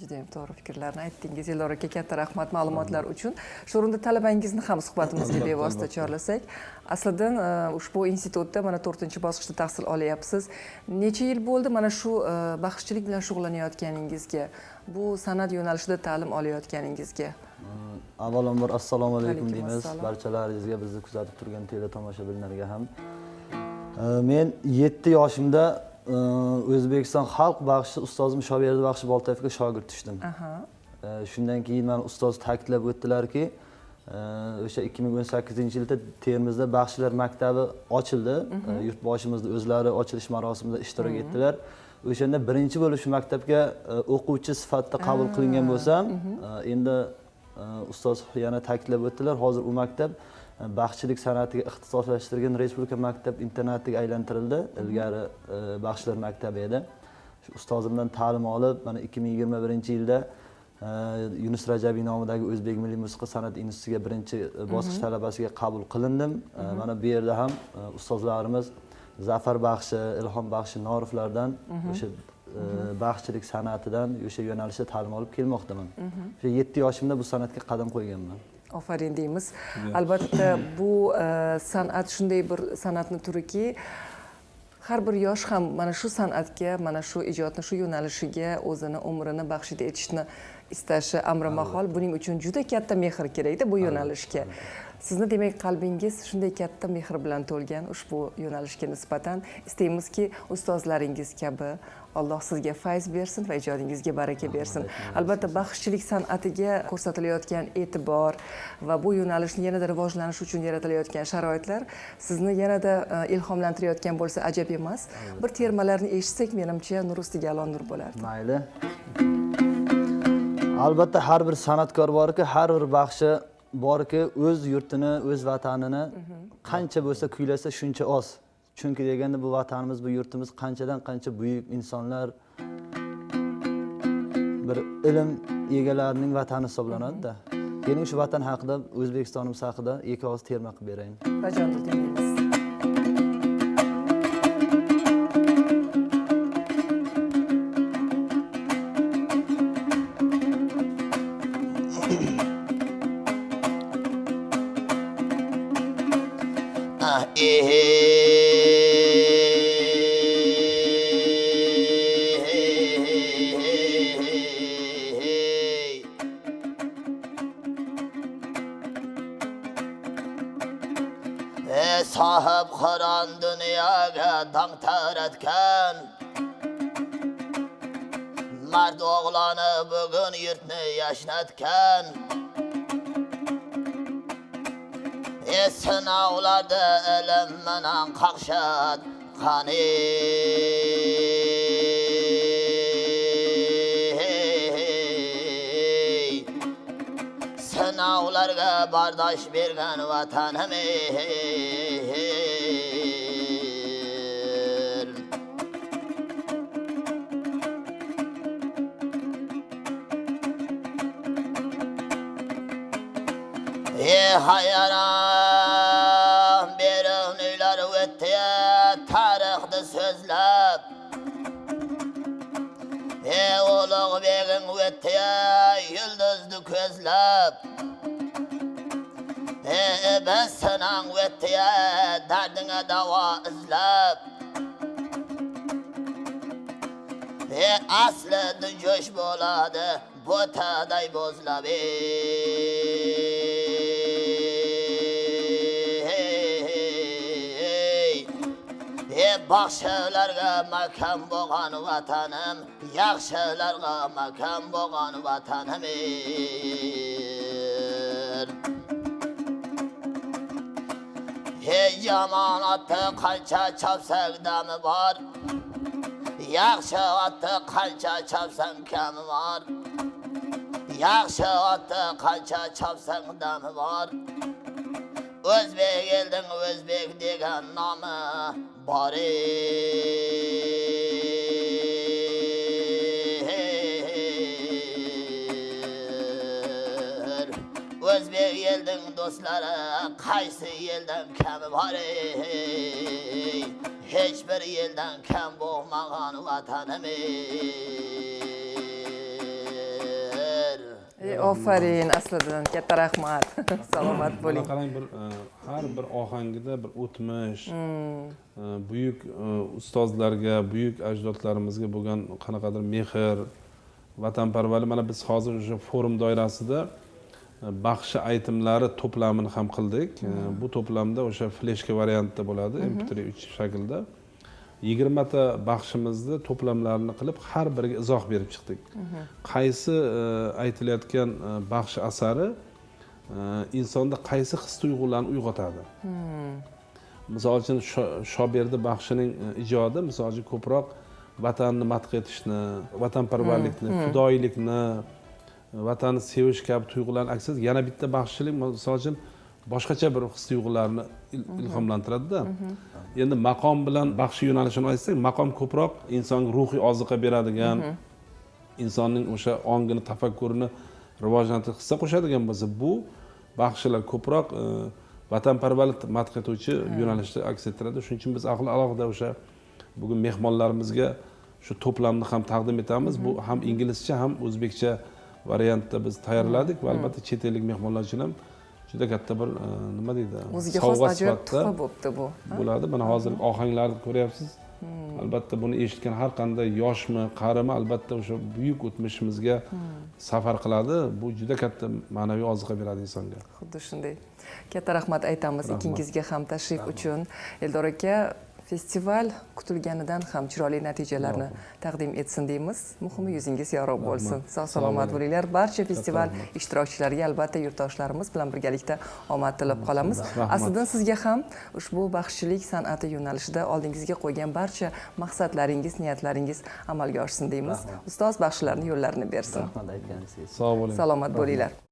Juda ham to'g'ri fikrlarni aytdingiz. Elor aka, katta rahmat ma'lumotlar uchun. Shu o'rinda talabangizni ham suhbatimizga bevosita chorlasak. Aslidan ushbu institutda mana 4-bosqichda tahsil olyapsiz. Necha yil bo'ldi mana shu baxshichilik bilan shug'ullanayotganingizga, bu san'at yo'nalishida ta'lim olayotganingizga? Avvalambor assalomu alaykum deymiz barchalaringizga, bizni kuzatib turgan teletomoshabinlarga ham. Men 7 yoshimda O'zbekiston xalq baxshi ustozim Shoberdi Baxshi Boltayevga shogird tushdim. Shundan keyin men ustoz ta'kidlab o'tdilarki, o'sha 2018-yilda Termizda baxshilar maktabi ochildi. Yurtboshimizning o'zlari ochilish marosimida ishtirok etdilar. O'shanda birinchi bo'lib shu maktabga o'quvchi sifatida qabul qilingan bo'lsam, endi ustoz yana ta'kidlab o'tdilar, hozir u maktab baxshichilik san'atiga ixtisoslashtirilgan Respublika maktab internatiga aylantirildi. Ilgari baxshilar maktabi edi. Shu ustozimdan ta'lim olib, mana 2021-yilda Yunus Rajabiy nomidagi O'zbek Milliy musiqa san'at institutiga birinchi bosqich talabasiga qabul qilindim. Mana bu yerda ham ustozlarimiz Zafar Baxshi, Ilhom Baxshi Noriflardan o'sha baxshichilik san'atidan o'sha yo'nalishda ta'lim olib kelmoqdaman. O'sha 7 yoshimda bu san'atga qadam qo'yganman. Aferin deymiz. Albatta bu san'at shunday bir san'atni turiki, har bir yosh ham mana shu san'atga, mana shu ijodni, shu yo'nalishiga o'zini umrini baxshida etishni istashi amri mahol. Buning uchun juda katta mehr kerakda bu yo'nalishga. Sizni demak qalbingiz shunday katta mehr bilan to'lgan ushbu yo'nalishga nisbatan istaymizki, ustozlaringiz kabi Alloh sizga fayz bersin va ijodingizga baraka bersin. Albatta baxshichilik san'atiga ko'rsatilayotgan e'tibor va bu yo'nalishni yanada rivojlanish uchun yaratilayotgan sharoitlar sizni yanada ilhomlantirayotgan bo'lsa ajab emas. Bir termalarni eshitsak, menimcha nur ustiga alon nur bo'lardi. Mayli. Albatta har bir san'atkor borki, har bir baxshi borki, o'z yurtini, o'z vatanini qancha bo'lsa kuylasa shuncha oz. Chunki deganda bu vatanimiz, bu yurtimiz qanchadan qancha buyuk insonlar, bir ilm egalarining vatani hisoblanadi-da. Keling shu vatan haqida, O'zbekistonimiz haqida ikki og'iz terma qilib berayin. Bajondir dinlaymiz. Sahip Kur'an dünyaya dang taratken, Mard oğlanı bugün yurtni yaşnatken, Sınavlarda elim menen kakşat kani. Sınavlarga bardaş bergen vatanım. Hayaram berin uylar ötü tarixdi sözlep, Uluq begin ötü yıldızdı közlep, Ben senan ötü derdine dava izlep, Aslı coş boladı bu taday bozlabi. Baxşılarga makam boğan vatanım, yaxşılarga makam boğan vatanım. Yaman atı qancha çapsak damı var, yaxşı atı qancha çapsan kami var, yaxşı atı qancha çapsan damı var. Özbek eldin Özbek degen namı bari. Özbek eldin dostları qaysi elden kemi bari. Hiçbir elden kem boğmağan vatanım. ofarin aslidan katta rahmat. Salomat bo'ling. Mana qarang, bir har bir ohangida bir o'tmish, buyuk ustozlarga, buyuk ajdodlarimizga bo'lgan qanaqadir mehr, vatanparvarlik. Mana biz hozir o'sha forum doirasida baxshi aytimlari to'plamini ham qildik. Bu to'plamda o'sha fleshka variantda bo'ladi, MP3 shaklda. 20 ta baxshimizni to'plamlarini qilib har biriga izoh berib chiqdik. Qaysi aytilayotgan baxshi asari insonda qaysi his-tuyg'ularni uyg'otadi. Misol uchun Shoberdi baxshining ijodi misol uchun ko'proq vatanni madh etishni, vatanparvarlikni, fidoyilikni, vatanni sevish kabi tuyg'ularni aks ettiradi. Yana bitta baxshilik misol uchun boshqacha bir his-tuyg'ularni ilhomlantiradi-da. Endi maqom bilan baxshi yo'nalishini aytsak, maqom ko'proq insonga ruhiy oziqa beradigan, insonning o'sha ongini, tafakkurini rivojlantirib hissa qo'shadigan bo'lsa, bu baxshilar ko'proq vatanparvarlik madh etuvchi yo'nalishda aks ettiradi. Shuning uchun biz alohida o'sha bugun mehmonlarimizga shu to'plamni ham taqdim etamiz. Bu ham inglizcha ham o'zbekcha variantda biz tayyorladik va albatta chet ellik mehmonlar uchun ham juda katta bir nima deydi, o'ziga xos ajoyib tuhfa bo'pti bu. Bo'ladi. Mana hozir ohanglarni ko'ryapsiz. Albatta buni eshitgan har qanday yoshmi, qarimi albatta o'sha buyuk o'tmishimizga safar qiladi. Bu juda katta ma'naviy oziqa beradi insonga. Xuddi shunday. Katta rahmat aytamiz ikingizga ham tashrif uchun. Eldor aka, festival kutilganidan ham chiroyli natijalarni taqdim etsin deymiz. Muhimi yuzingiz yorug' bo'lsin. Sog' salomat bo'linglar. Barcha festival ishtirokchilariga albatta yurtdoshlarimiz bilan birgalikda omad tilab qolamiz. Aslida sizga ham ushbu baxshilik san'ati yo'nalishida oldingizga qo'ygan barcha maqsadlaringiz, niyatlaringiz amalga oshsin deymiz. Ustoz baxshilarning yo'llarini bersin. Rahmat aytganingiz. Sog' bo'ling. Salomat bo'linglar.